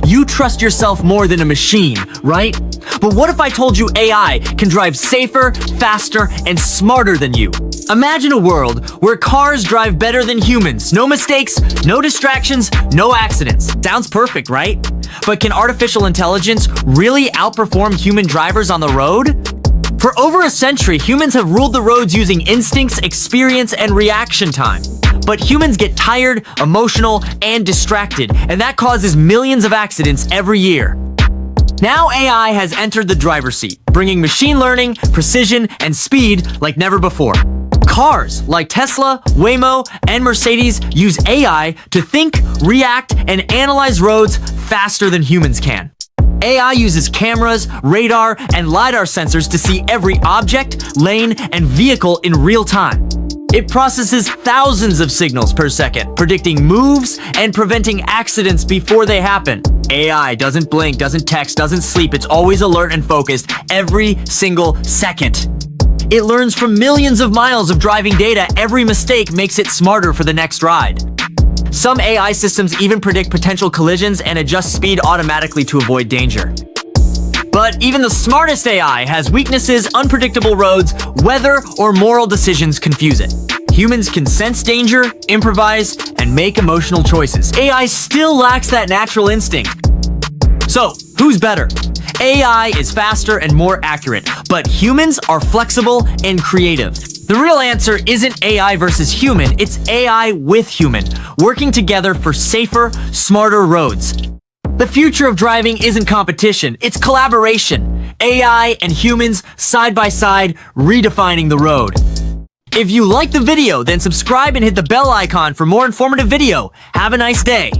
you trust yourself more than a machine, right? But what if I told you AI can drive safer, faster, and smarter than you? Imagine a world where cars drive better than humans. No mistakes, no distractions, no accidents. Sounds perfect, right? But can artificial intelligence really outperform human drivers on the road? For over a century, humans have ruled the roads using instincts, experience, and reaction time. But humans get tired, emotional, and distracted, and that causes millions of accidents every year. Now AI has entered the driver's seat, bringing machine learning, precision, and speed like never before. Cars like Tesla, Waymo, and Mercedes use AI to think, react, and analyze roads faster than humans can. AI uses cameras, radar, and LiDAR sensors to see every object, lane, and vehicle in real time. It processes thousands of signals per second, predicting moves and preventing accidents before they happen. AI doesn't blink, doesn't text, doesn't sleep. It's always alert and focused every single second. It learns from millions of miles of driving data. Every mistake makes it smarter for the next ride. Some AI systems even predict potential collisions and adjust speed automatically to avoid danger. But even the smartest AI has weaknesses, unpredictable roads, weather, or moral decisions confuse it. Humans can sense danger, improvise, and make emotional choices. AI still lacks that natural instinct. So, who's better? AI is faster and more accurate, but humans are flexible and creative. The real answer isn't AI versus human, it's AI with human, working together for safer, smarter roads. The future of driving isn't competition, it's collaboration. AI and humans side by side, redefining the road. If you liked the video, then subscribe and hit the bell icon for more informative video. Have a nice day.